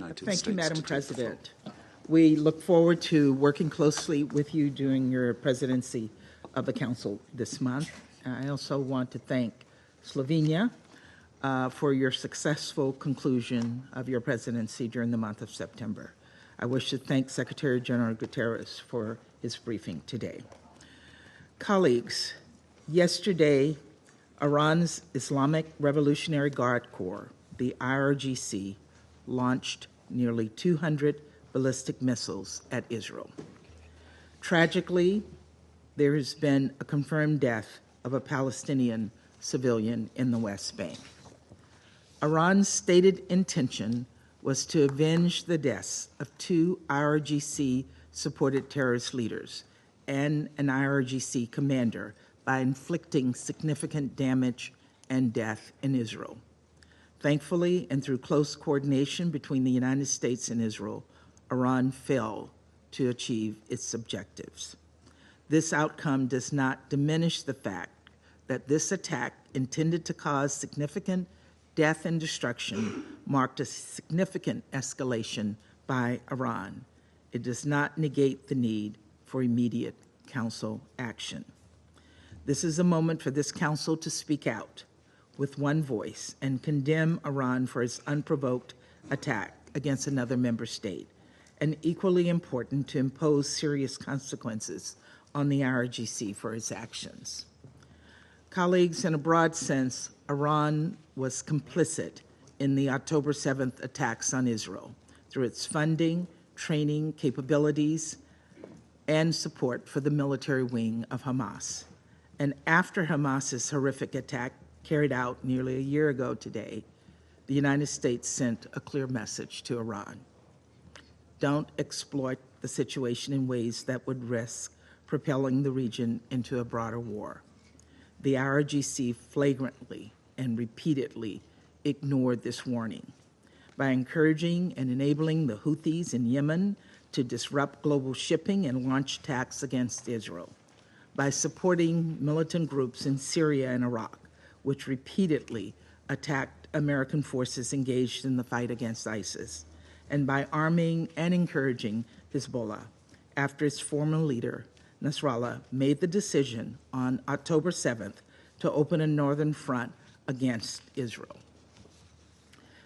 United States. Thank you, Madam President. We look forward to working closely with you during your presidency of the Council this month. I also want to thank Slovenia for your successful conclusion of your presidency during the month of September. I wish to thank Secretary General Guterres for his briefing today. Colleagues, yesterday, Iran's Islamic Revolutionary Guard Corps, the IRGC, launched nearly 200 ballistic missiles at Israel. Tragically, there has been a confirmed death of a Palestinian civilian in the West Bank. Iran's stated intention was to avenge the deaths of 2 IRGC-supported terrorist leaders and an IRGC commander by inflicting significant damage and death in Israel. Thankfully, and through close coordination between the United States and Israel, Iran failed to achieve its objectives. This outcome does not diminish the fact that this attack, intended to cause significant death and destruction, marked a significant escalation by Iran. It does not negate the need for immediate Council action. This is a moment for this Council to speak out with one voice and condemn Iran for its unprovoked attack against another member state, and equally important, to impose serious consequences on the IRGC for its actions. Colleagues, in a broad sense, Iran was complicit in the October 7th attacks on Israel through its funding, training, capabilities, and support for the military wing of Hamas. And after Hamas's horrific attack carried out nearly a year ago today, the United States sent a clear message to Iran. Don't exploit the situation in ways that would risk propelling the region into a broader war. The IRGC flagrantly and repeatedly ignored this warning by encouraging and enabling the Houthis in Yemen to disrupt global shipping and launch attacks against Israel, by supporting militant groups in Syria and Iraq, which repeatedly attacked American forces engaged in the fight against ISIS, and by arming and encouraging Hezbollah after its former leader, Nasrallah, made the decision on October 7th to open a northern front against Israel.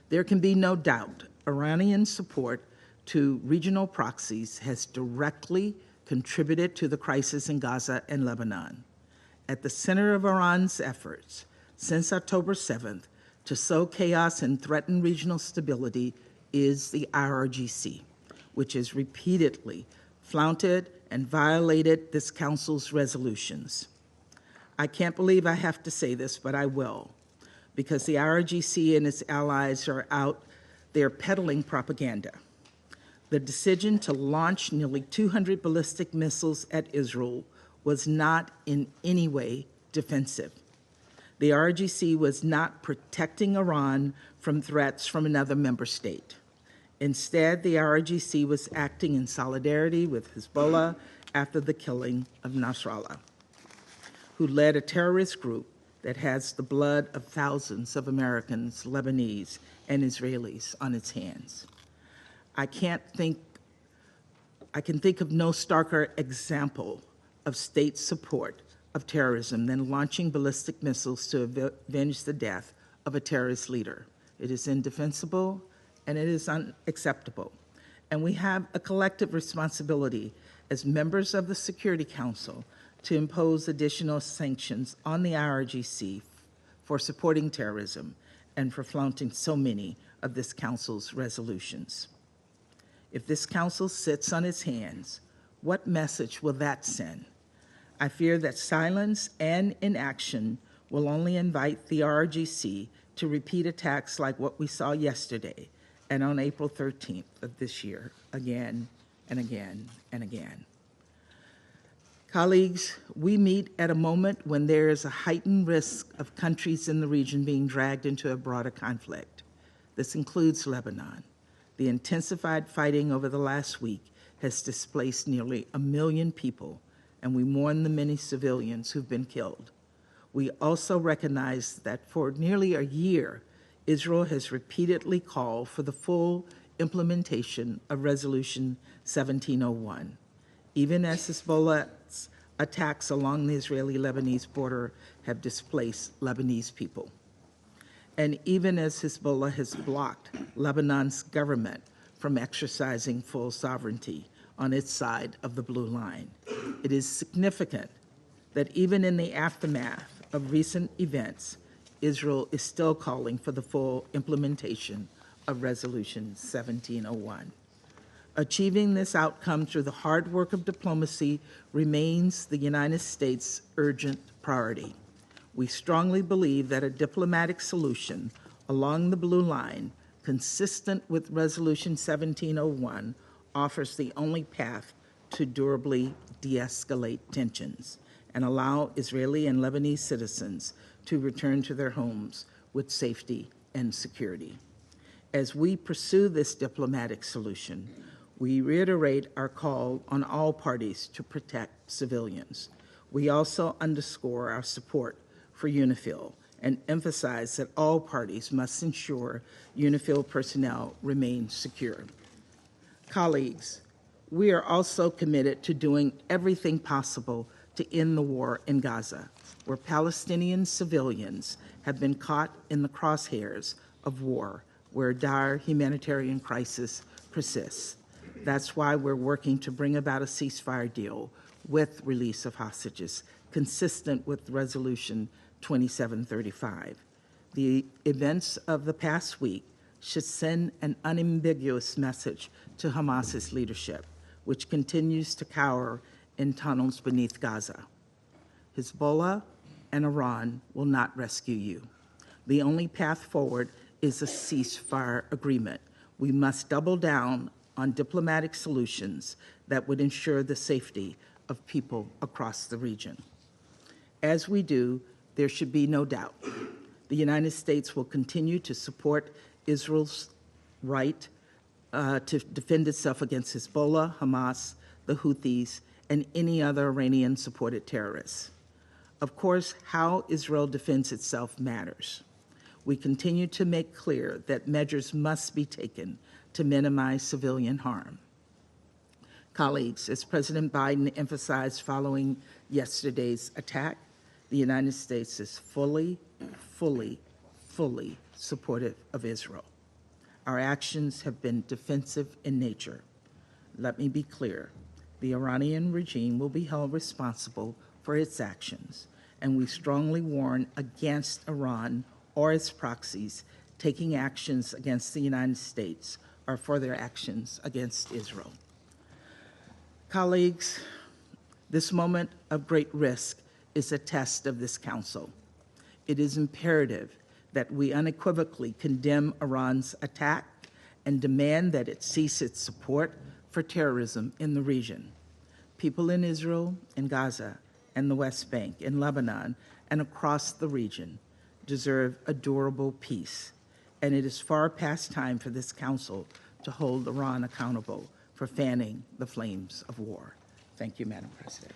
There can be no doubt Iranian support to regional proxies has directly contributed to the crisis in Gaza and Lebanon. At the center of Iran's efforts since October 7th to sow chaos and threaten regional stability is the IRGC, which has repeatedly flouted and violated this Council's resolutions. I can't believe I have to say this, but I will, because the IRGC and its allies are out there peddling propaganda. The decision to launch nearly 200 ballistic missiles at Israel was not in any way defensive. The IRGC was not protecting Iran from threats from another member state. Instead, the IRGC was acting in solidarity with Hezbollah after the killing of Nasrallah, who led a terrorist group that has the blood of thousands of Americans, Lebanese, and Israelis on its hands. I can think of no starker example of state support of terrorism than launching ballistic missiles to avenge the death of a terrorist leader. It is indefensible and it is unacceptable. And we have a collective responsibility as members of the Security Council to impose additional sanctions on the IRGC for supporting terrorism and for flaunting so many of this Council's resolutions. If this Council sits on its hands, what message will that send? I fear that silence and inaction will only invite the IRGC to repeat attacks like what we saw yesterday and on April 13th of this year, again and again and again. Colleagues, we meet at a moment when there is a heightened risk of countries in the region being dragged into a broader conflict. This includes Lebanon. The intensified fighting over the last week has displaced nearly 1 million people, and we mourn the many civilians who've been killed. We also recognize that for nearly a year, Israel has repeatedly called for the full implementation of Resolution 1701, even as Hezbollah's attacks along the Israeli-Lebanese border have displaced Lebanese people. And even as Hezbollah has blocked Lebanon's government from exercising full sovereignty on its side of the blue line, it is significant that even in the aftermath of recent events, Israel is still calling for the full implementation of Resolution 1701. Achieving this outcome through the hard work of diplomacy remains the United States' urgent priority. We strongly believe that a diplomatic solution along the blue line, consistent with Resolution 1701, offers the only path to durably de-escalate tensions and allow Israeli and Lebanese citizens to return to their homes with safety and security. As we pursue this diplomatic solution, we reiterate our call on all parties to protect civilians. We also underscore our support for UNIFIL and emphasize that all parties must ensure UNIFIL personnel remain secure. Colleagues, we are also committed to doing everything possible to end the war in Gaza, where Palestinian civilians have been caught in the crosshairs of war, where dire humanitarian crisis persists. That's why we're working to bring about a ceasefire deal with release of hostages, consistent with Resolution 2735. The events of the past week should send an unambiguous message to Hamas's leadership, which continues to cower in tunnels beneath Gaza. Hezbollah and Iran will not rescue you. The only path forward is a ceasefire agreement. We must double down on diplomatic solutions that would ensure the safety of people across the region. As we do, there should be no doubt. The United States will continue to support Israel's right to defend itself against Hezbollah, Hamas, the Houthis, and any other Iranian-supported terrorists. Of course, how Israel defends itself matters. We continue to make clear that measures must be taken to minimize civilian harm. Colleagues, as President Biden emphasized following yesterday's attack, the United States is fully supportive of Israel. Our actions have been defensive in nature. Let me be clear. The Iranian regime will be held responsible for its actions, and we strongly warn against Iran or its proxies taking actions against the United States or for their actions against Israel. Colleagues, this moment of great risk is a test of this Council. It is imperative that we unequivocally condemn Iran's attack and demand that it cease its support for terrorism in the region. People in Israel, in Gaza, and the West Bank, in Lebanon, and across the region deserve a durable peace, and it is far past time for this Council to hold Iran accountable for fanning the flames of war. Thank you, Madam President.